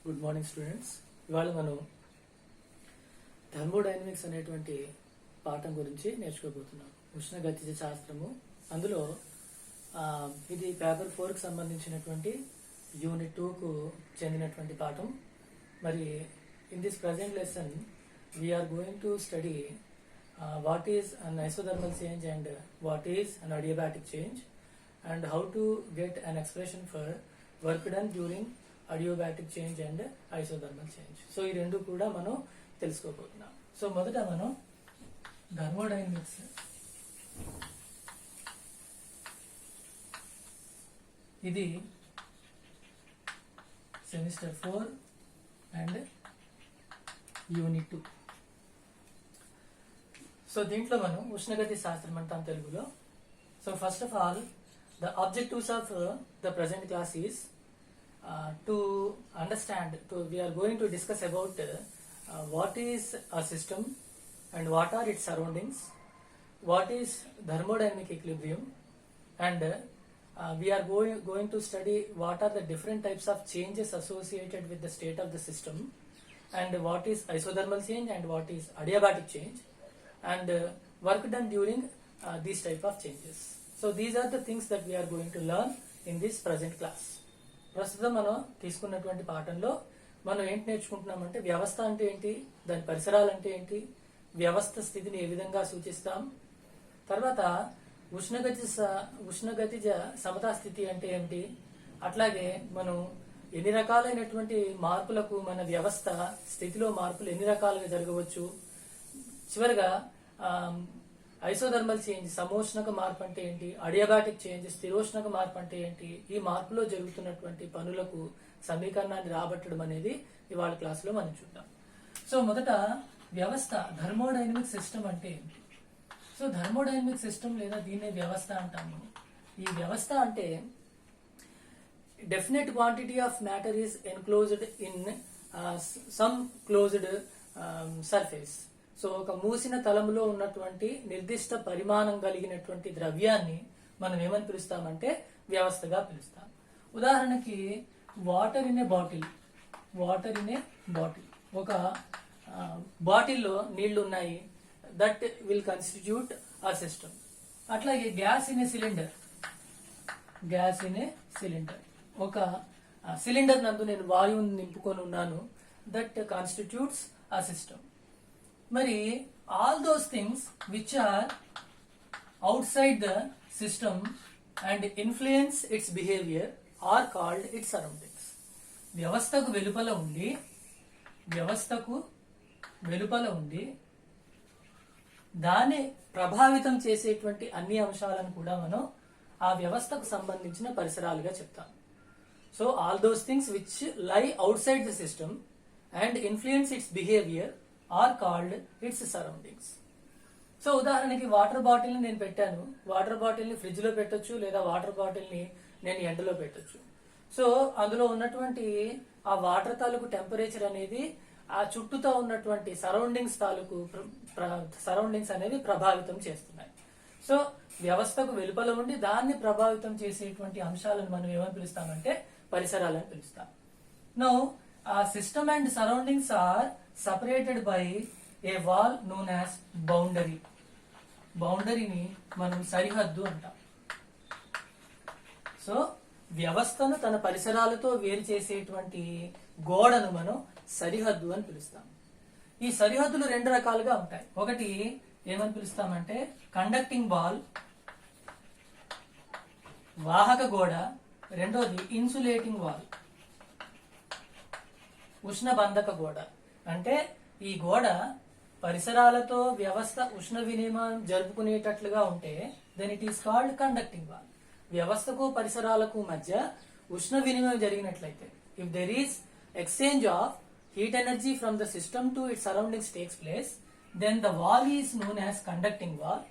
Good morning students. ఇవాళ మనం thermodynamics అనేటువంటి పాఠం గురించి నేర్చుకోబోతున్నాం. ఉష్ణగతిజ శాస్త్రము. అందులో ఇది పేపర్ 4కి సంబంధించినటువంటి యూనిట్ 2కు చెందినటువంటి పాఠం. మరి in this present lesson we are going to study what is an isothermal change and what is an adiabatic change and how to get an expression for work done during adiabatic change and isothermal change. So ఈ రెండు కూడా మనం తెలుసుకోబోతున్నాం. So మొదట మనం thermodynamics ఇది semester 4 and unit 2. So దీంట్లో మనం ఉష్ణగతి శాస్త్రం అంటాం తెలుగులో. So first of all, the objectives of the present class is to understand, we are going to discuss about what is a system and what are its surroundings, what is thermodynamic equilibrium, and we are going to study what are the different types of changes associated with the state of the system, and what is isothermal change and what is adiabatic change, and work done during these type of changes. So these are the things that we are going to learn in this present class. ప్రస్తుతం మనం తీసుకున్నటువంటి పాఠంలో మనం ఏంటి నేర్చుకుంటున్నామంటే, వ్యవస్థ అంటే ఏంటి, దాని పరిసరాలు అంటే ఏంటి, వ్యవస్థ స్థితిని ఏ విధంగా సూచిస్తాం, తర్వాత ఉష్ణగతిజ సమతా స్థితి అంటే ఏమిటి, అట్లాగే మనం ఎన్ని రకాలైనటువంటి మార్పులకు మన వ్యవస్థ స్థితిలో మార్పులు ఎన్ని రకాలుగా జరగవచ్చు, చివరిగా ఐసోథర్మల్ చేంజ్ సమోష్ణక మార్పు అంటే ఏంటి, అడియాబాటిక్ చేంజ్ స్థిరోష్ణక మార్పు అంటే ఏంటి, ఈ మార్పులో జరుగుతున్నటువంటి పనులకు సమీకరణాన్ని రాబట్టడం అనేది ఇవాళ క్లాసులో మనం చూద్దాం. సో మొదట వ్యవస్థ, థర్మోడైనమిక్ సిస్టమ్ అంటే ఏంటి. సో థర్మోడైనమిక్ సిస్టమ్ లేదా దీన్నే వ్యవస్థ అంటాము. ఈ వ్యవస్థ అంటే definite quantity of matter is enclosed in some closed surface. So ఒక మూసిన తలములో ఉన్నటువంటి నిర్దిష్ట పరిమాణం కలిగినటువంటి ద్రవ్యాన్ని మనం ఏమని పిలుస్తామంటే వ్యవస్థగా పిలుస్తాం. ఉదాహరణకి వాటర్ ఇన్ ఏ బాటిల్. ఒక బాటిల్లో నీళ్లు ఉన్నాయి, that will constitute a system. అట్లాగే గ్యాస్ ఇన్ ఏ సిలిండర్. ఒక సిలిండర్ నందు నేను వాయువుని నింపుకొని ఉన్నాను, దట్ కాన్స్టిట్యూట్స్ ఆ సిస్టమ్. మరి all those things which are outside the system and influence its behaviour are called its surroundings. వ్యవస్థకు వెలుపల ఉండి దాన్ని ప్రభావితం చేసేటువంటి అన్ని అంశాలను కూడా మనం ఆ వ్యవస్థకు సంబంధించిన పరిసరాలుగా చెప్తాం. So all those things which lie outside the system and influence its behaviour are called its surroundings. So ఉదాహరణకి వాటర్ బాటిల్ని నేను పెట్టాను. వాటర్ బాటిల్ని ఫ్రిడ్జ్ లో పెట్టొచ్చు, లేదా వాటర్ బాటిల్ని నేను ఎండలో పెట్టొచ్చు. సో అందులో ఉన్నటువంటి ఆ వాటర్ తాలూకు టెంపరేచర్ అనేది ఆ చుట్టూతో ఉన్నటువంటి సరౌండింగ్స్ అనేవి ప్రభావితం చేస్తున్నాయి. సో వ్యవస్థకు వెలుపల ఉండి దాన్ని ప్రభావితం చేసేటువంటి అంశాలను మనం ఏమని పిలుస్తామంటే పరిసరాలని పిలుస్తాం. Now a system and surroundings are separated by a wall known as boundary. బౌండరీని మనం సరిహద్దు అంటాం. సో వ్యవస్థను తన పరిసరాలతో వేరు చేసేటువంటి గోడను మనం సరిహద్దు అని పిలుస్తాం. ఈ సరిహద్దులు రెండు రకాలుగా ఉంటాయి. ఒకటి ఏమని పిలుస్తామంటే కండక్టింగ్ వాల్, వాహక గోడ. రెండోది ఇన్సులేటింగ్ వాల్, ఉష్ణబంధక గోడ. అంటే ఈ గోడ పరిసరాలతో వ్యవస్థ ఉష్ణ వినిమయం జరుపుకునేటట్లుగా ఉంటే then it is called conducting wall. వ్యవస్థకు పరిసరాలకు మధ్య ఉష్ణ వినిమయం జరిగినట్లయితే, if there is exchange of heat energy from the system to it surroundings takes place, then the wall is known as conducting wall.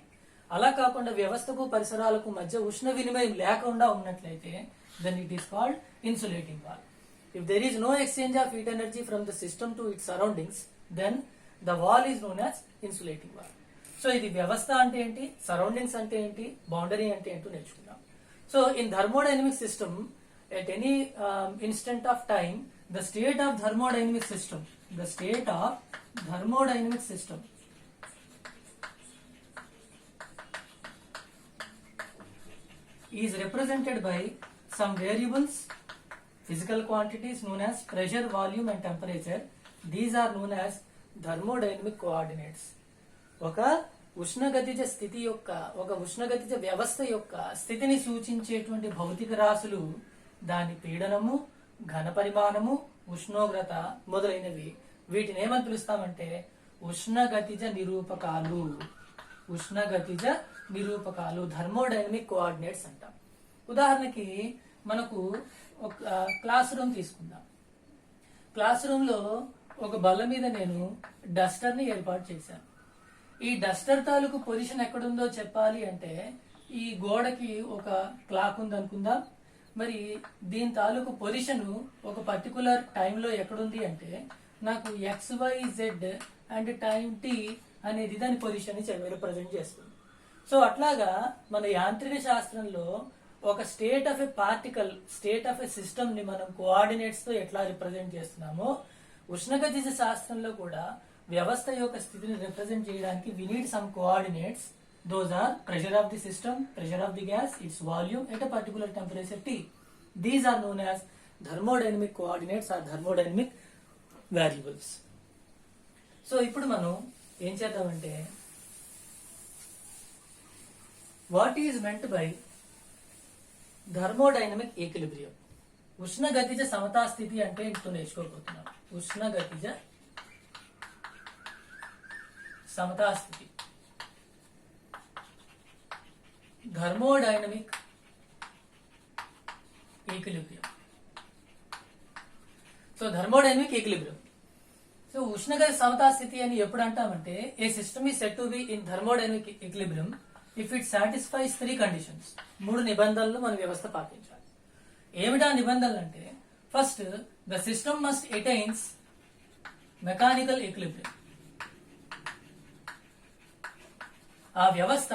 అలా కాకుండా వ్యవస్థకు పరిసరాలకు మధ్య ఉష్ణ వినిమయం లేకుండా ఉన్నట్లయితే then it is called insulating wall. If there is no exchange of heat energy from the system to its surroundings, then the wall is known as insulating wall. So ఇది వ్యవస్థ అంటే ఏంటి, సరౌండింగ్స్ అంటే ఏంటి, బౌండరీ అంటే ఏంటో నేర్చుకున్నాం. So in thermodynamic system, at any instant of time, the state of thermodynamic system, the state of thermodynamic system is represented by some variables, physical quantities known as pressure, volume and temperature. These are known as thermodynamic coordinates. ఒక ఉష్ణగతిజ స్థితి యొక్క ఒక ఉష్ణగతిజ వ్యవస్థ యొక్క స్థితిని సూచించేటువంటి భౌతిక రాశులు దాని పీడనము, ఘన పరిమాణము, ఉష్ణోగ్రత మొదలైనవి. వీటిని ఏమని పిలుస్తామంటే ఉష్ణగతిజ నిరూపకాలు. ఉష్ణగతిజ నిరూపకాలు థర్మోడైనమిక్ కోఆర్డినేట్స్ అంటాం. ఉదాహరణకి మనకు ఒక క్లాస్ రూమ్ తీసుకుందాం. క్లాస్ రూమ్ లో ఒక బల్ల మీద నేను డస్టర్ ని ఏర్పాటు చేశాను. ఈ డస్టర్ తాలూకు పొజిషన్ ఎక్కడుందో చెప్పాలి అంటే ఈ గోడకి ఒక క్లాక్ ఉంది అనుకుందాం. మరి దీని తాలూకు పొజిషన్ ఒక పర్టికులర్ టైంలో ఎక్కడుంది అంటే నాకు XYZ అండ్ టైం T అనేది దాని పొజిషన్ రిప్రజెంట్ చేస్తుంది. సో అట్లాగా మన యాంత్రిక శాస్త్రంలో ఒక state of a particle, state of a system ని మనం కోఆర్డినేట్స్ తో ఎట్లా రిప్రజెంట్ చేస్తున్నామో ఉష్ణగతిజ శాస్త్రంలో కూడా వ్యవస్థ యొక్క స్థితిని రిప్రజెంట్ చేయడానికి we need some coordinates. Those are pressure of the system, pressure of the gas, its volume at a particular temperature T. These are known as thermodynamic coordinates or thermodynamic variables. So ఇప్పుడు మనం ఏం చేద్దామంటే what is meant by thermodynamic equilibrium. ఉష్ణగతిజ సమతా స్థితి అంటే ఇప్పుడు నేర్చుకోబోతున్నాం. ఉష్ణగతిజ సమతా స్థితి, thermodynamic equilibrium. So thermodynamic equilibrium. So ఉష్ణగతి సమతా స్థితి అని ఎప్పుడు అంటామంటే a system is set to be in thermodynamic equilibrium if it satisfies 3 conditions. 3 నిబంధనలు మన వ్యవస్థ పాటించాలి. ఏమిటా నిబంధనలు అంటే first the system must attains mechanical equilibrium. ఆ వ్యవస్థ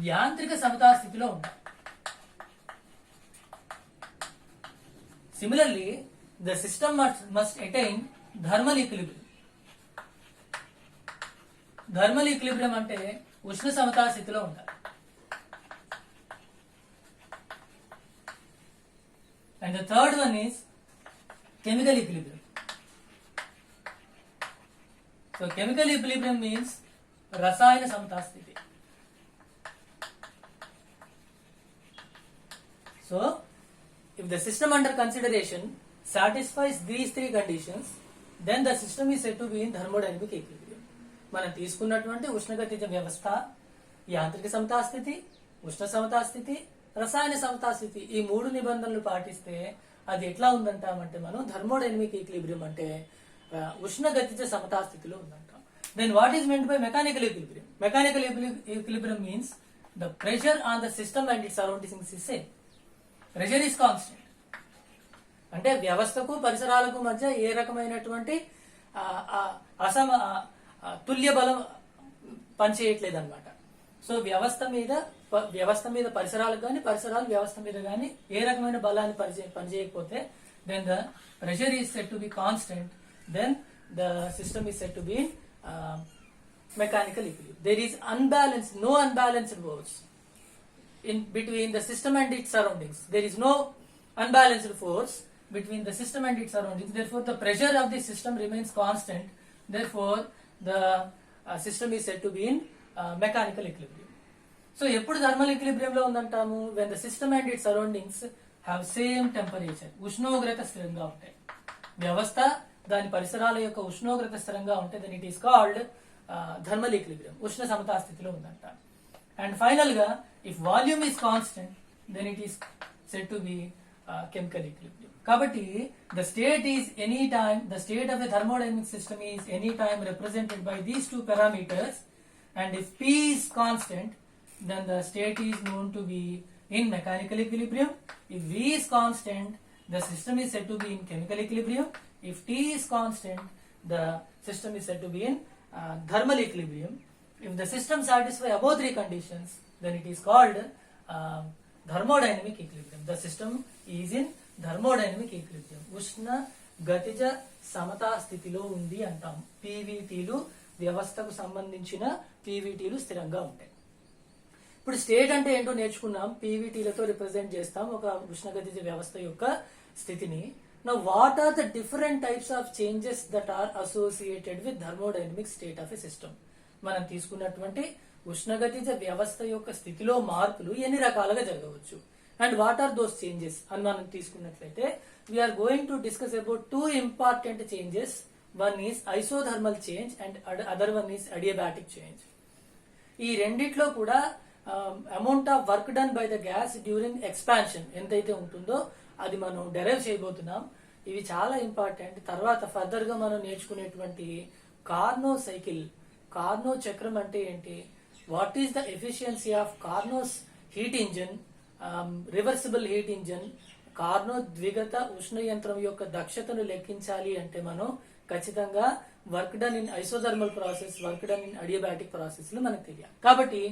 యాంత్రిక సమతా స్థితిలో ఉండాలి. Similarly the system must attain thermal equilibrium. Thermal equilibrium అంటే ఉష్ణ సమతా స్థితిలో ఉండాలి. And the third one is chemical equilibrium. So chemical equilibrium means రసాయన సమతా స్థితి. So, if the system under consideration satisfies these 3 conditions, then the system is said to be in thermodynamic equilibrium. మనం తీసుకున్నటువంటి ఉష్ణగతిజ వ్యవస్థ యాంత్రిక సమతా స్థితి, ఉష్ణ సమతా స్థితి, రసాయన సమతా స్థితి ఈ 3 నిబంధనలు పాటిస్తే అది ఎట్లా ఉందంటామంటే మనం థర్మోడైనమిక్ ఈక్విలిబ్రియం అంటే ఉష్ణగతిజ సమతా స్థితిలో ఉందంటాం. Then what is meant by mechanical equilibrium? Mechanical equilibrium means the pressure on the system and its surroundings is same. Pressure is constant. అంటే వ్యవస్థకు పరిసరాలకు మధ్య ఏ రకమైనటువంటి తుల్య బలం పనిచేయట్లేదు అనమాట. సో వ్యవస్థ మీద పరిసరాలకు కానీ పరిసరాలు వ్యవస్థ మీద కానీ ఏ రకమైన బలాన్ని పనిచేయకపోతే then the pressure is said to be constant, then the system is said to be mechanical equilibrium. There is no unbalanced force in between the system and its surroundings. There is no unbalanced force between the system and its surroundings. Therefore, the pressure of the system remains constant. Therefore, the system is said to be in mechanical equilibrium. So, ఎప్పుడు thermal equilibrium లో ఉందంటాము when the system and its surroundings have same temperature. ఉష్ణోగ్రత స్థిరంగా ఉంటాయి. వ్యవస్థ దాని పరిసరాల యొక్క ఉష్ణోగ్రత స్థిరంగా ఉంటే then it is called thermal equilibrium. ఉష్ణ సమతా స్థితిలో ఉందంట. And final గా if volume is constant then it is said to be chemical equilibrium. కాబట్టి the state of a thermodynamic system is anytime represented by these 2 parameters, and if P is constant then the state is known to be in mechanical equilibrium. If V is constant the system is said to be in chemical equilibrium. If T is constant the system is said to be in thermal equilibrium. If the system satisfies above 3 conditions then it is called thermodynamic equilibrium. The system is in thermodynamic equilibrium. ఉష్ణ గతిజ సమతా స్థితిలో ఉంది అంటాం. పీవీటీలు వ్యవస్థకు సంబంధించిన పీవీటీలు స్థిరంగా ఉంటాయి. ఇప్పుడు state అంటే ఏంటో నేర్చుకున్నాం. పీవీటీలతో రిప్రజెంట్ చేస్తాం ఒక ఉష్ణగతిజ వ్యవస్థ యొక్క స్థితిని. Now what are the different types of changes that are associated with thermodynamic state of a system? మనం తీసుకున్నటువంటి ఉష్ణగతిజ వ్యవస్థ యొక్క స్థితిలో మార్పులు ఎన్ని రకాలుగా జరగవచ్చు and what are those changes అని మనం తీసుకున్నట్లయితే we are going to discuss about two important changes. One is isothermal change and other one is adiabatic change. ఈ రెండిట్లో కూడా amount of work done by the gas during expansion ఎంతైతే ఉంటుందో అది మనం డెరైవ్ చేయబోతున్నాం. ఇవి చాలా ఇంపార్టెంట్. తర్వాత ఫర్దర్ గా మనం నేర్చుకునేటువంటి కార్నో సైకిల్, కార్నో చక్రం అంటే ఏంటి, what is the efficiency of Carnot's heat engine, reversible heat engine, Carnot ద్విగత ఉష్ణ యంత్రం యొక్క దక్షతను లెక్కించాలి అంటే మనం ఖచ్చితంగా work done in isothermal process, work done in adiabatic process లో మనకు తెలియాలి. కాబట్టి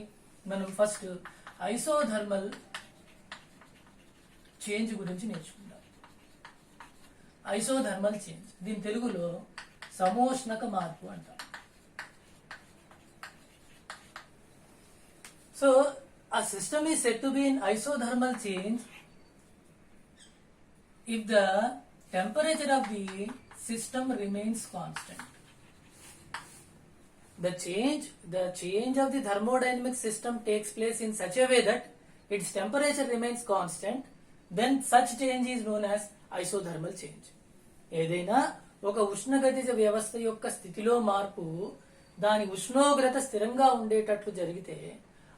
మనం ఫస్ట్ ఐసోథర్మల్ చేంజ్ గురించి నేర్చుకుందాం. ఐసోథర్మల్ చేంజ్, దీని తెలుగులో సమోష్ణక మార్పు అంటాం. So a system is said to be in isothermal change if the temperature of the system remains constant. The change of the thermodynamic system takes place in such a way that its temperature remains constant. Then such change is known as isothermal change. ఏదైనా ఒక ఉష్ణగతిజ వ్యవస్థ యొక్క స్థితిలో మార్పు దాని ఉష్ణోగ్రత స్థిరంగా ఉండేటట్లు జరిగితే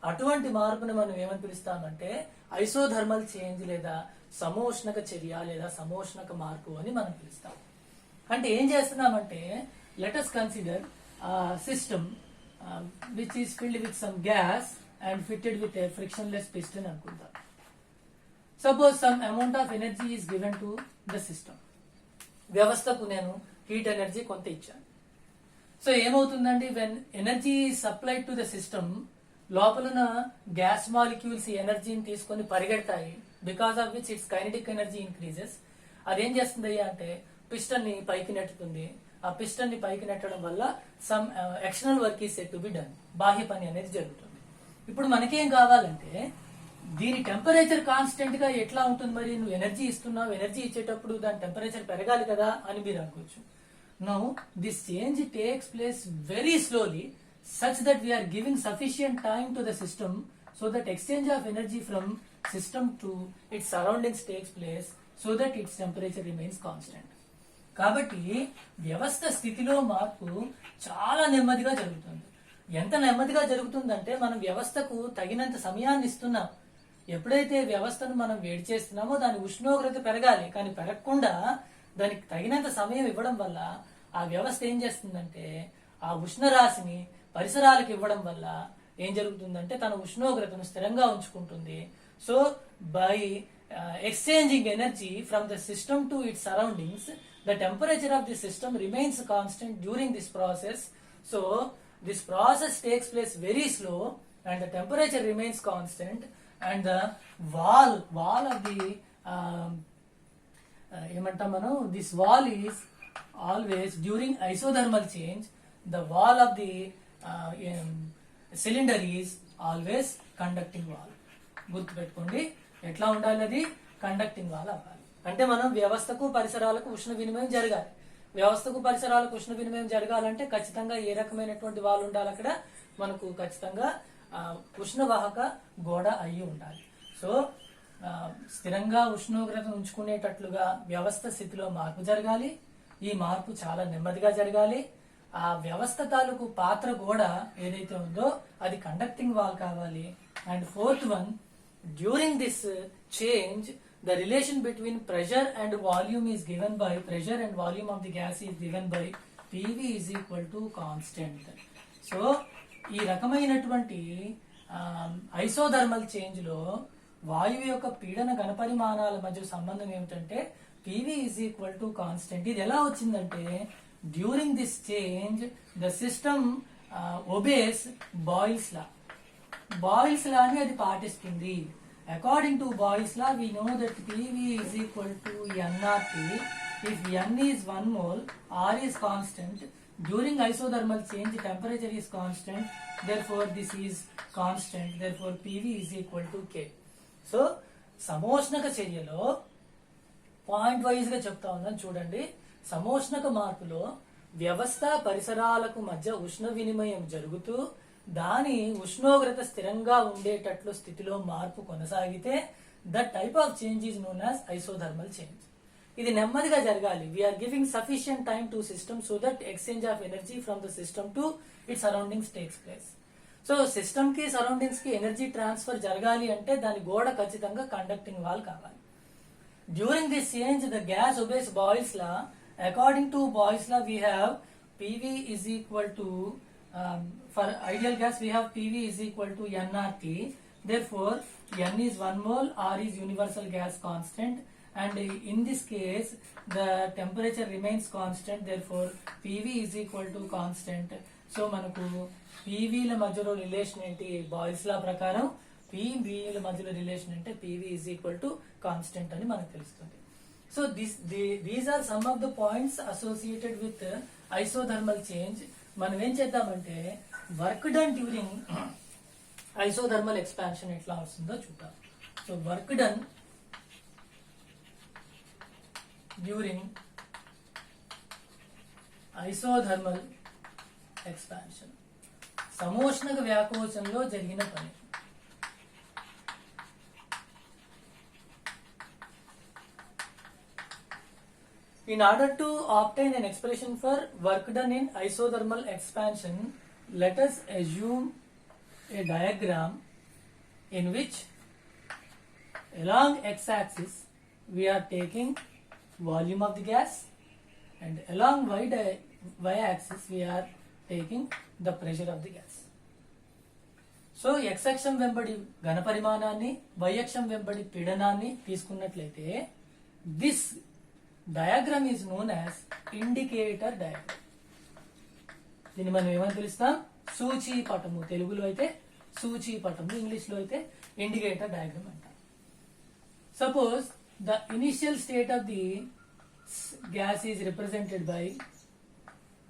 అటువంటి మార్పును మనం ఏమని పిలుస్తామంటే ఐసోథర్మల్ చేంజ్ లేదా సమోష్ణక చర్య లేదా సమోష్ణక మార్పు అని మనం పిలుస్తాం. అంటే ఏం చేస్తున్నామంటే let us consider system which is filled with some gas and fitted with a frictionless piston అనుకుందాం. Suppose some amount of energy is given to the system. వ్యవస్థకు నేను హీట్ ఎనర్జీ కొంత ఇచ్చాను. సో ఏమవుతుందండి, when energy supplied to the system, లోపలన gas molecules ఈ ఎనర్జీని తీసుకొని పరిగెడతాయి. Because of which its kinetic energy increases. అదేం చేస్తుంది అంటే పిస్టన్ ని పైకి నెట్టుతుంది. ఆ పిస్టన్ ని పైకి నెట్టడం వల్ల some external work is set to be done, బాహ్య పని అనేది జరుగుతుంది. ఇప్పుడు మనకేం కావాలంటే దీని టెంపరేచర్ కాన్స్టెంట్ గా ఎట్లా ఉంటుంది, మరి నువ్వు ఎనర్జీ ఇస్తున్నావు, ఎనర్జీ ఇచ్చేటప్పుడు దాని టెంపరేచర్ పెరగాలి కదా అని మీరు అనుకోవచ్చు. Now this change takes place very slowly such that we are giving sufficient time to the system so that exchange of energy from system to its surroundings takes place so that its temperature remains constant. కాబట్టి వ్యవస్థ స్థితిలో మార్పు చాలా నెమ్మదిగా జరుగుతుంది. ఎంత నెమ్మదిగా జరుగుతుందంటే మనం వ్యవస్థకు తగినంత సమయాన్ని ఇస్తున్నాం. ఎప్పుడైతే వ్యవస్థను మనం వేడి చేస్తున్నామో దాని ఉష్ణోగ్రత పెరగాలి, కానీ పెరగకుండా దానికి తగినంత సమయం ఇవ్వడం వల్ల ఆ వ్యవస్థ ఏం చేస్తుందంటే ఆ ఉష్ణరాశిని పరిసరాలకు ఇవ్వడం వల్ల ఏం జరుగుతుందంటే తన ఉష్ణోగ్రతను స్థిరంగా ఉంచుకుంటుంది. So by exchanging energy from the system to its surroundings, the temperature of the system remains constant during this process. So this process takes place very slow and the temperature remains constant and the wall of the ఏమంటాం మనం, this wall is always during isothermal change, the wall of the cylinder is always conducting wall. గుర్తు పెట్టుకోండి, ఎట్లా ఉండాలి, అది conducting wall అవ్వాలి. అంటే మనం వ్యవస్థకు పరిసరాలకు ఉష్ణ వినిమయం జరగాలి. వ్యవస్థకు పరిసరాలకు ఉష్ణ వినిమయం జరగాలంటే ఖచ్చితంగా ఏ రకమైనటువంటి వాల్ ఉండాలి, అక్కడ మనకు ఖచ్చితంగా ఉష్ణవాహక గోడ అయ్యి ఉండాలి. సో స్థిరంగా ఉష్ణోగ్రత ఉంచుకునేటట్లుగా వ్యవస్థ స్థితిలో మార్పు జరగాలి. ఈ మార్పు చాలా నెమ్మదిగా జరగాలి. ఆ వ్యవస్థ తాలూకు పాత్ర కూడా ఏదైతే ఉందో అది కండక్టింగ్ వాల్ కావాలి. And fourth one, during this change the relation between pressure and volume is given by, pressure and volume of the gas is given by PV is equal to constant. So ఈ రకమైనటువంటి isothermal change లో వాయువు యొక్క పీడన ఘనపరిమాణాల మధ్య సంబంధం ఏమిటంటే PV is equal to constant. ఇది ఎలా వచ్చిందంటే during this change the system obeys Boyle's law. Boyle's law ni adi paatistundi. According to Boyle's law we know that PV is equal to nRT if n is 1 mole, R is constant. During isothermal change, temperature is constant. Therefore, this is constant. Therefore, PV is equal to K. So, సమోష్ణక చర్యలో point wise గా చెప్తా ఉన్నాను చూడండి. సమోష్ణక మార్పులో వ్యవస్థ పరిసరాలకు మధ్య ఉష్ణ వినిమయం జరుగుతూ దాని ఉష్ణోగ్రత స్థిరంగా ఉండేటట్లు స్థితిలో మార్పు కొనసాగితే that type of change is known as isothermal change. ఇది నెమ్మదిగా జరగాలి. We are giving sufficient time to system so that exchange of energy from the system to it surroundings takes place. So system కి సరౌండింగ్స్ కి energy transfer జరగాలి అంటే దాని గోడ ఖచ్చితంగా కండక్టింగ్ వాల్ కావాలి. During this change the gas obeys Boyle's law. According to Boyle's law we have PV is equal to for ideal gas we have PV is equal to nRT. Therefore, N is 1 mole, R is universal gas constant, and in this case the temperature remains constant. Therefore, PV is equal to constant. So మనకు PV ల మధ్యలో relation ఏంటి? Boils లా ప్రకారం PV ల మధ్యలో relation అంటే PV is equal to constant అని మనకు తెలుస్తుంది. So these are some of the points associated with isothermal change. మనం ఏం చేద్దామంటే work done during isothermal expansion ఎట్లా వస్తుందో చూద్దాం. So work done during isothermal expansion, సమోష్ణక వ్యాకోచంలో జరిగిన పని. In order to obtain an expression for work done in isothermal expansion, let us assume a diagram in which along x-axis we are taking volume of the gas and along y-axis we are taking the pressure of the gas. So x అక్షం వెంబడి ఘన పరిమాణాన్ని, y అక్షం వెంబడి పీడనాన్ని తీసుకున్నట్లయితే this diagram is known as indicator diagram. దీన్ని మనం ఏమని పిలుస్తాం? సూచీ పటము. తెలుగులో అయితే సూచీ పటము, ఇంగ్లీష్ లో అయితే ఇండికేటర్ డయాగ్రామ్ అంటాం. Suppose the initial state of the gas is represented by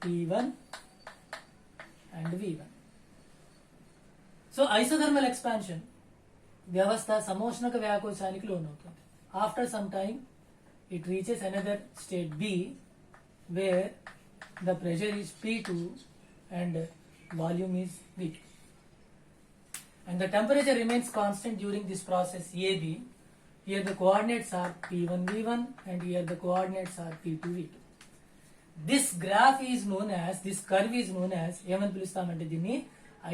P1 and V1. So isothermal expansion వ్యవస్థ సమోష్ణక వ్యాకోచానికి లోనవుతుంది. After some time it reaches another state B where the pressure is P2 and volume is V2, and the temperature remains constant during this process AB. Here the coordinates are P1 V1 and here the coordinates are P2 V2. This graph is known as, this curve is known as ఏమని పిలుస్తామంటే దీన్ని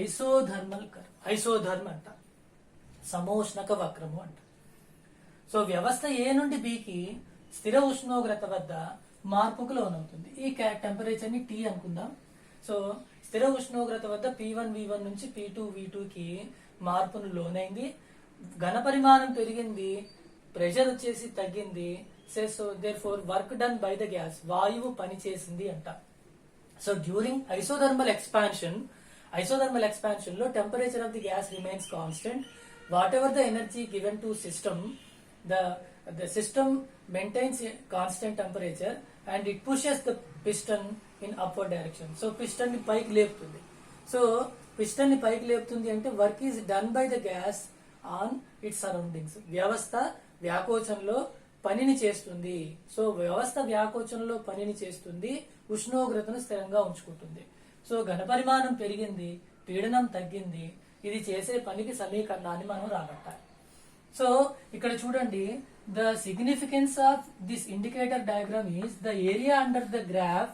isothermal curve. ఐసోథర్మ్ అంట, సమోష్ణక వక్రము అంట. So వ్యవస్థ A నుండి B కి స్థిర ఉష్ణోగ్రత వద్ద మార్పుకు లోనవుతుంది. ఈ టెంపరేచర్ ని T అనుకుందాం. సో స్థిర ఉష్ణోగ్రత వద్ద P1 V1 నుంచి P2 V2 కి మార్పును లోనైంది. ఘన పరిమాణం పెరిగింది, ప్రెషర్ వచ్చేసి తగ్గింది. So therefore work done by the gas, వాయువు పని చేసింది అంట. సో డ్యూరింగ్ ఐసోథర్మల్ ఎక్స్పాన్షన్ లో temperature of the gas remains constant. Whatever the energy given to system, the system maintains a constant temperature and it pushes the piston in upward direction. So piston ni paiki leputundi. So piston ni paiki leputundi ante work is done by the gas on its surroundings. వ్యవస్థ వ్యాకోచంలో పనిని చేస్తుంది. So వ్యవస్థ వ్యాకోచంలో పనిని చేస్తుంది, ఉష్ణోగ్రతను స్థిరంగా ఉంచుకుంటుంది. So ఘన పరిమాణం పెరిగింది, పీడనం తగ్గింది. ఇది చేసే పనికి సమీకరణాన్ని మనం రాబట్టాలి. సో ఇక్కడ చూడండి, the significance of this indicator diagram is the area under the graph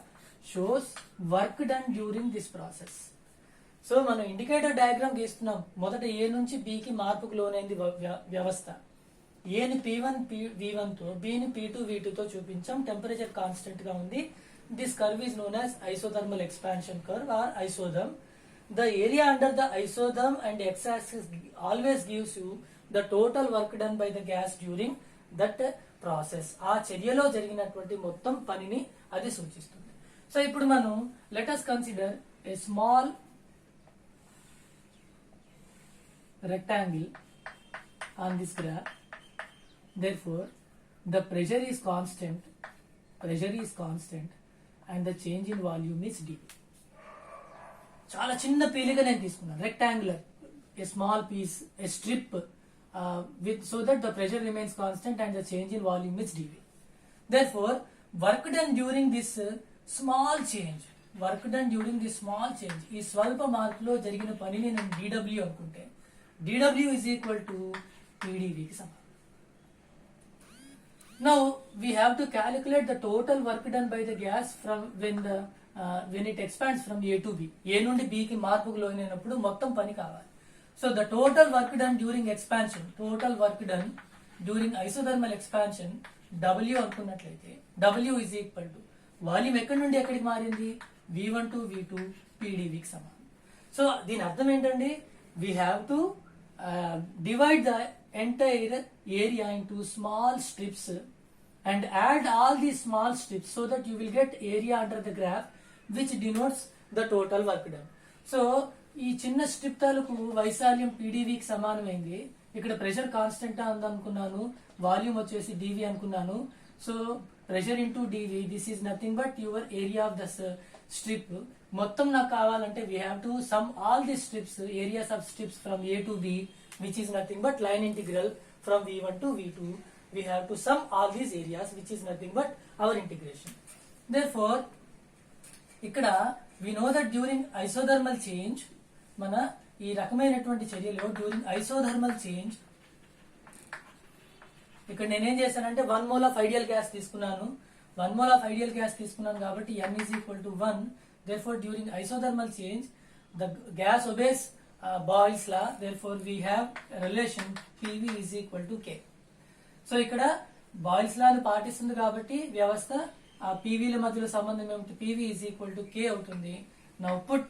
shows work done during this process. So మనం ఇండికేటర్ డయాగ్రామ్ గీస్తున్నాం. మొదట A నుంచి B కి మార్పుకు లోనైంది వ్యవస్థ. A ని P1 V1 తో, B ని P2 V2 తో చూపించాం. టెంపరేచర్ కాన్స్టెంట్ గా ఉంది. This curve is known as isothermal expansion curve or isotherm. The area under the isotherm and x-axis always gives you the total work done by the gas during that process. ఆ చర్యలో జరిగినటువంటి మొత్తం పనిని అది సూచిస్తుంది. So ఇప్పుడు మనం let us consider a small rectangle on this graph. Therefore, the pressure is constant pressure is constant and the change in volume is dV. చాలా చిన్న పీలిక నేను తీసుకున్నాను, rectangular, a small piece, a strip with so that the pressure remains constant and the change in volume is dV. Therefore, work done during this small change, ఈ స్వల్ప మార్పులో జరిగిన పనిని నేను dW అనుకుంటే dW is equal to pdV కి సమానం. Now we have to calculate the total work done by the gas from when it expands from A to B. A నుండి B కి మార్పుకు లోనైనప్పుడు మొత్తం పని కావాలి. So the total work done during expansion, isothermal expansion W అనుకున్నట్లయితే W is equal to volume ఎక్కడి నుండి ఎక్కడికి మారింది, V1 to V2 pdV కి సమానం. సో దీని అర్థం ఏంటండి, we have to divide the entire area into small strips and add all these small strips so that you will get area under the graph which denotes the total work done. So ఈ చిన్న strip తాలూకు వైశాల్యం pdV కి సమానమైంది. ఇక్కడ pressure constant ఉందనుకున్నాను, volume వచ్చేసి dV అనుకున్నాను. So pressure into dV, this is nothing but your area of the strip. మొత్తం నాకు కావాలంటే we have to some all the strips, areas of strips from A to B, which is nothing but line integral from V1 to V2. We have to sum all these areas, which is nothing but our integration. Therefore, ఇక్కడ we know that during isothermal change, మన ఈ రకమైనటువంటి చర్యలో during isothermal change, ఇక్కడ నేనేం చేశానంటే 1 mole of ideal gas తీసుకున్నాను. 1 mole of ideal gas తీసుకున్నాను కాబట్టి n is equal to 1. Therefore, during isothermal change, the gas obeys Boyle's law. Therefore, we have a relation PV is equal to K. So ఇక్కడ boils లాను పాటిస్తుంది కాబట్టి వ్యవస్థ ఆ పీవీల మధ్యలో సంబంధం ఏమిటి, PV is equal to K అవుతుంది. Now put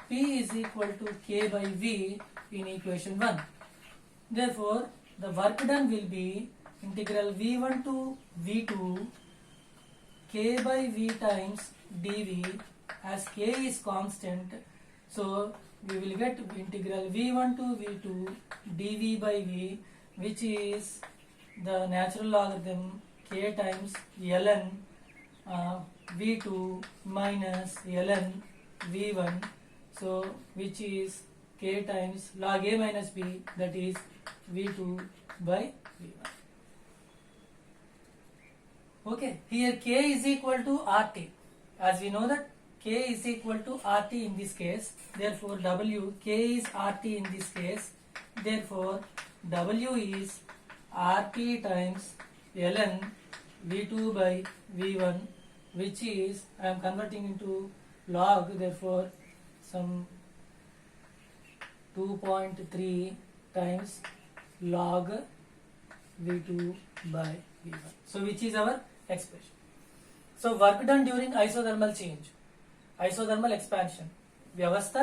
P is equal to K by V in equation 1. Therefore, the work done will be integral V1 to V2 K by V times dV, as K is constant. So we will get integral V1 to V2 dV by V, which is the natural logarithm K times ln V2 minus ln V1. So which is K times log A minus B, that is V2 by V1. Okay, here K is equal to RT. As we know that K is equal to RT in this case, therefore K is RT in this case. Therefore, W is RT times ln V2 by V1, which is, I am converting into log, therefore some 2.3 times log V2 by V1. So which is our expression. So work done during isothermal change, isothermal expansion, వ్యవస్థ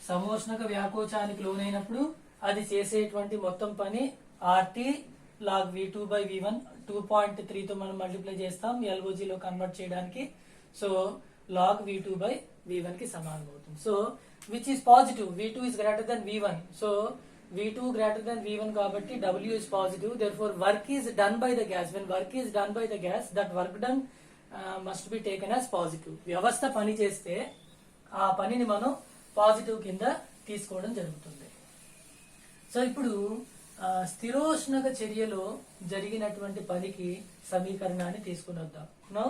సమోష్ణక వ్యాకోచానికి లోనైనప్పుడు అది చేసేటువంటి మొత్తం పని RT log V2 by V1. 2.3 తో మనం multiply చేస్తాం LOG లో convert చేయడానికి. So log V2 by V1 కి సమానం అవుతుంది. So which is positive, V2 is greater than V1. So V2 greater than V1 కాబట్టి W is positive. Therefore, work is done by the gas. When work is done by the gas, that work done must be taken as positive. వ్యవస్థ పని చేస్తే ఆ పనిని మనం positive కింద తీసుకోవడం జరుగుతుంది. సో ఇప్పుడు స్థిరోష్ణక చర్యలో జరిగినటువంటి పనికి సమీకరణాన్ని తీసుకుని వద్దాం. Now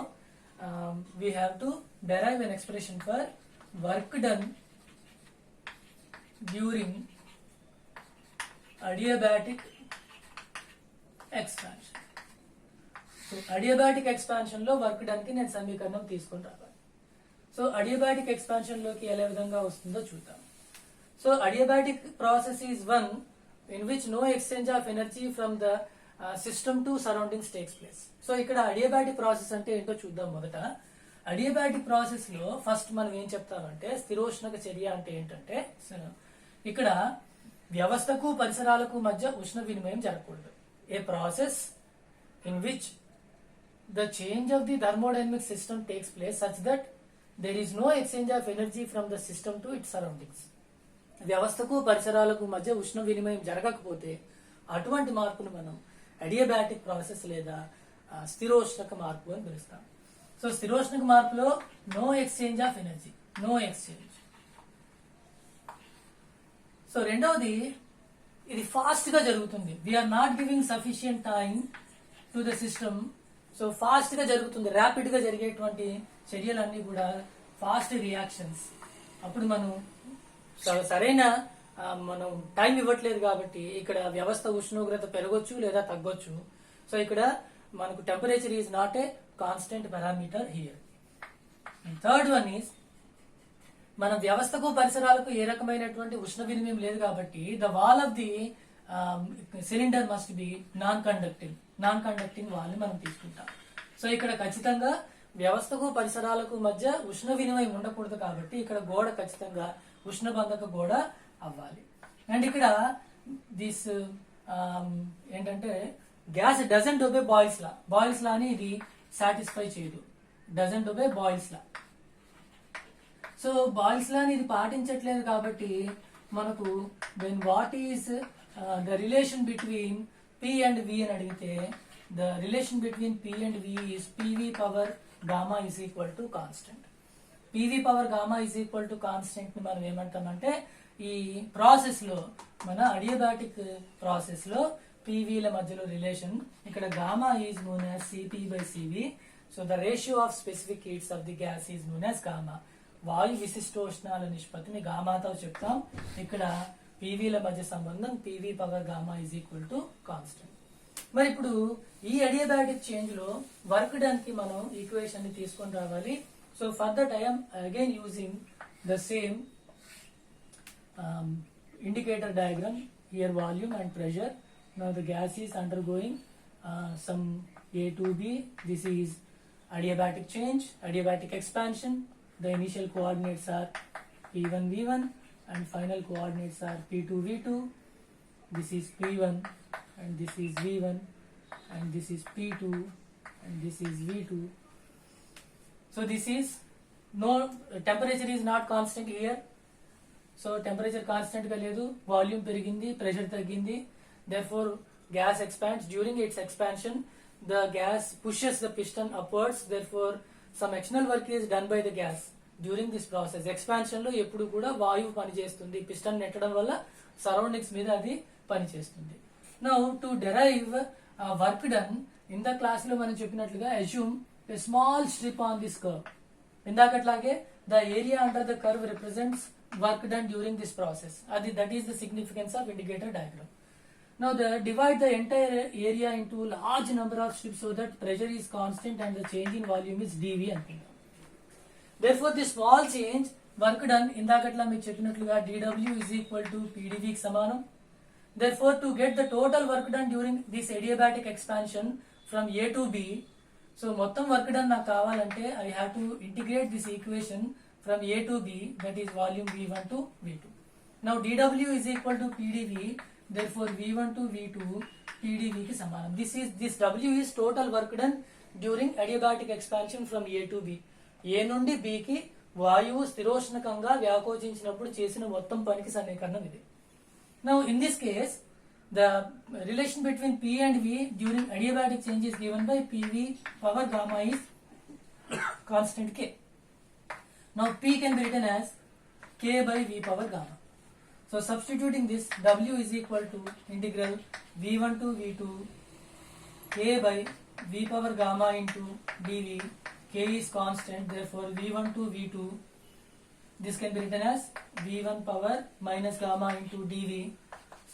we have to derive an expression for work done during adiabatic expansion. So adiabatic expansion లో వర్క్ డన్ కి నేను సమీకరణం తీసుకొని రావాలి. సో adiabatic expansion లోకి ఏ విధంగా వస్తుందో చూద్దాం. So adiabatic process is one in which no exchange of energy from the system to surroundings takes place. So ఇక్కడ adiabatic process అంటే ఏంటో చూద్దాం. మొదట adiabatic process లో ఫస్ట్ మనం ఏం చెప్తామంటే స్థిరోష్ణక చర్య అంటే ఏంటంటే ఇక్కడ వ్యవస్థకు పరిసరాలకు మధ్య ఉష్ణ వినిమయం జరగకూడదు. A process in which the change of the thermodynamic system takes place such that there is no exchange of energy from the system to its surroundings. వ్యవస్థకు పరిసరాలకు మధ్య ఉష్ణ వినిమయం జరగకపోతే అటువంటి మార్పును మనం అడియాబాటిక్ ప్రాసెస్ లేదా స్థిరోష్ణక మార్పు అని పిలుస్తాం. సో స్థిరోష్ణక మార్పులో no exchange of energy, no exchange. So రెండవది, ఇది ఫాస్ట్ గా జరుగుతుంది. We are not giving sufficient time to the system. So fast గా జరుగుతుంది, ర్యాపిడ్ గా జరిగేటువంటి చర్యలన్నీ కూడా ఫాస్ట్ రియాక్షన్స్. అప్పుడు మనం సరైన మనం టైం ఇవ్వట్లేదు కాబట్టి ఇక్కడ వ్యవస్థ ఉష్ణోగ్రత పెరగొచ్చు లేదా తగ్గొచ్చు. సో ఇక్కడ మనకు temperature is not a constant parameter here. Third one is, మన వ్యవస్థకు పరిసరాలకు ఏ రకమైనటువంటి ఉష్ణ వినిమయం లేదు కాబట్టి the wall of the cylinder must be non conducting wall ని మనం తీసుకుంటాం. సో ఇక్కడ ఖచ్చితంగా వ్యవస్థకు పరిసరాలకు మధ్య ఉష్ణ వినిమయం ఉండకూడదు కాబట్టి ఇక్కడ గోడ ఖచ్చితంగా ఉష్ణబంధక గోడ అవ్వాలి. అండ్ ఇక్కడ దిస్ ఏంటంటే gas doesn't obey Boyle's law అని ఇది సాటిస్ఫై చేయదు, doesn't obey Boyle's law. So Boyle's law ఇది పాటించట్లేదు కాబట్టి మనకు then what is the relation between P and V అని అడిగితే the relation between P and V is PV power gamma is equal to constant. PV power gamma is equal to constant ని మనం ఏమంటామంటే ఈ ప్రాసెస్ లో, మన adiabatic process లో PVల మధ్యలో రిలేషన్, ఇక్కడ gamma is known as CP/CV. So the ratio of specific heats of the gas is known as gamma. వాయు విశిష్టోష్ణాల నిష్పత్తిని గామాతో చెప్తాం. ఇక్కడ PVల మధ్య సంబంధం PV power gamma is equal to constant. మరి ఇప్పుడు ఈ అడియాబాటిక్ చేంజ్ లో వర్క్ డన్ కి మనం ఈక్వేషన్ ని తీసుకొని రావాలి. So for that I am again using the same indicator diagram here, volume and pressure. Now the gas is undergoing some A to B. This is adiabatic change, adiabatic expansion. The initial coordinates are P1 V1 and final coordinates are P2 V2. This is P1 and this is V1 and this is P2 and this is V2. So this is no temperature is not constant here. So temperature constant ga ledu, volume perigindi, pressure taggindi. Therefore gas expands. During its expansion the gas pushes the piston upwards. Therefore some external work is done by the gas during this process. Expansion lo eppudu kuda vayu pani chestundi, piston nettadam valla surroundings meeda adi pani chestundi. Now to derive work done, in the class lo manam cheppinatluga assume a small strip on this curve. Indakatlage the area under the curve represents work done during this process. That is the significance of indicator diagram. Now divide the entire area into large number of strips so that pressure is constant and the change in volume is dV అనుకుందాం. Therefore the small change work done ఇందాకట్లా మీకు చెప్పినట్లుగా dW is equal to PdV కి సమానం. Therefore to get the total work done during this adiabatic expansion from A to B, so మొత్తం work done నాకు కావాలంటే I have to integrate this equation from A to B, that is volume V1 to V2. Now dW is equal to PdV. Therefore V1 to V2 PdV ki samanam. This W is total work done during adiabatic expansion from A to B. A నుండి B కి వాయువు స్థిరోష్ణకంగా వ్యాకోచించినప్పుడు చేసిన మొత్తం పనికి సమీకరణం ఇది. Now in this case the relation between P and V during adiabatic change is given by PV power gamma is constant K. Now P can be written as K by V power gamma. So substituting this, W is equal to integral V1 to V2 K by V power gamma into dV. K is constant, therefore V1 to V2, this can be written as V1 power minus gamma into dV.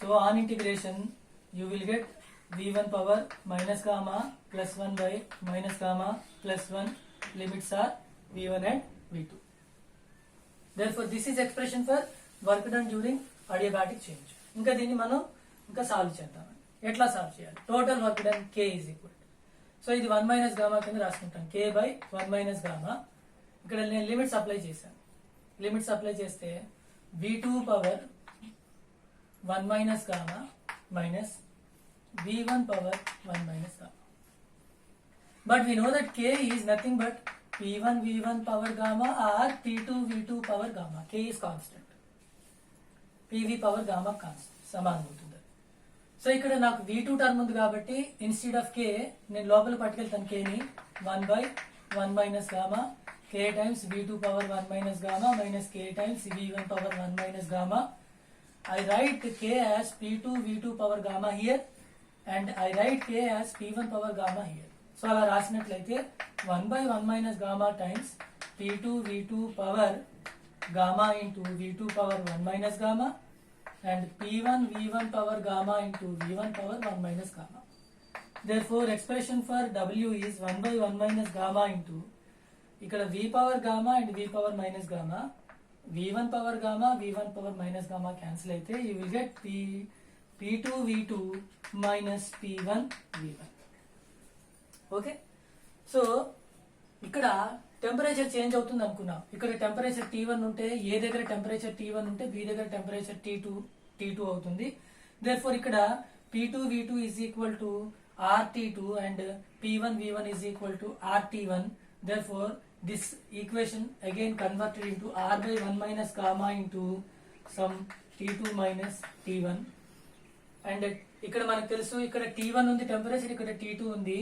So on integration you will get V1 power minus gamma plus 1 by minus gamma plus 1. Limits are V1 and V2. Therefore this is expression for work done during adiabatic change. ఇంకా దీన్ని మనం ఇంకా solve చేద్దాం. ఎట్లా solve చేయాలి? Total work done K is equal. So ఇది 1 minus gamma కింద రాసుకుంటాను. K by 1 minus gamma. ఇక్కడ నేను లిమిట్స్ అప్లై చేశాను. లిమిట్స్ అప్లై చేస్తే V2 power 1 minus gamma minus V1 power 1 minus gamma. But we know that K is nothing but P1 V1 power gamma or P2 V2 power gamma. K is constant. PV power gamma constant. సమానం అవుతుంది. So ఇక్కడ నాకు v2 term ఉంది కాబట్టి instead of k నేను లోపల పట్టుకెళ్తాను k ని 1/1 minus gamma k times v2 power 1 minus gamma minus k times v1 power 1 minus gamma. I write k as p2 v2 power gamma here and I write k as p1 power gamma here. So అలా రాసినట్లయితే 1/1 minus gamma times p2 v2 power gamma into v2 power 1 minus gamma and p1 v1 power gamma into v1 power 1 minus gamma. Therefore expression for w is 1/1 minus gamma into ఇక్కడ v power gamma and v power minus gamma, v1 power gamma v1 power minus gamma cancel అయితే you will get p2 v2 minus p1 v1. Okay, so ఇక్కడ temperature change అవుతుంది అనుకున్నాం. ఇక్కడ temperature T1 ఉంటే ఏ దగ్గర temperature T1 ఉంటే B దగ్గర temperature T2 అవుతుంది. దేర్ఫోర్ ఇక్కడ P2 V2 is equal to RT2 and P1 V1 is equal to RT1. Therefore this equation again converted into R/1 minus gamma into some T2 minus T1. And ఇక్కడ మనకు తెలుసు ఇక్కడ T1 ఉంది temperature, ఇక్కడ T2 ఉంది.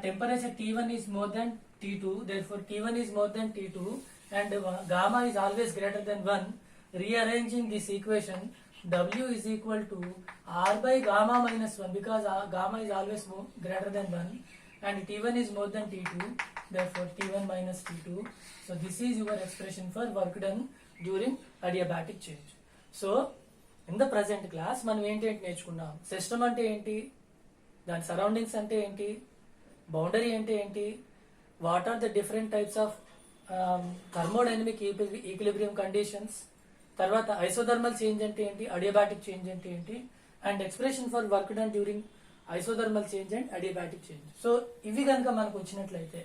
Temperature T1 is more than T2, therefore T1 is more than T2 and gamma is always greater than 1. Rearranging this equation, W is equal to R by gamma minus 1 because gamma is always greater than 1 and T1 is more than T2, therefore T1 minus T2. So this is your expression for work done during adiabatic change. So in the present class మనం ఏంటి నేర్చుకున్నాం. System అంటే ఏంటి, దాని surroundings అంటే ఏంటి, boundary అంటే ఏంటి, what are the different types of thermodynamic equilibrium conditions, తర్వాత ఐసోథర్మల్ చేంజ్ అంటే ఏంటి, అడియాబాటిక్ చేంజ్ అంటే ఏంటి, and expression for work done during isothermal change and adiabatic change. So ఇవి కనుక మనకు వచ్చినట్లయితే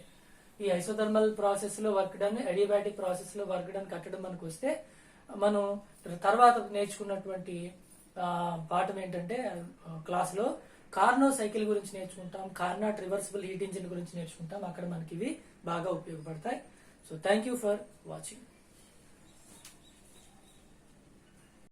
ఈ ఐసోథర్మల్ ప్రాసెస్ లో వర్క్ డన్, అడియాబాటిక్ ప్రాసెస్ లో వర్క్ డన్ కట్టడం మనకు వస్తే మనం తర్వాత నేర్చుకున్నటువంటి పాఠం ఏంటంటే క్లాస్ లో కార్నో సైకిల్ గురించి నేర్చుకుంటాం, కార్నాట్ రివర్సిబుల్ హీట్ ఇంజిన్ గురించి నేర్చుకుంటాం. అక్కడ మనకి ఇవి బాగా ఉపయోగపడతాయి. So thank you for watching.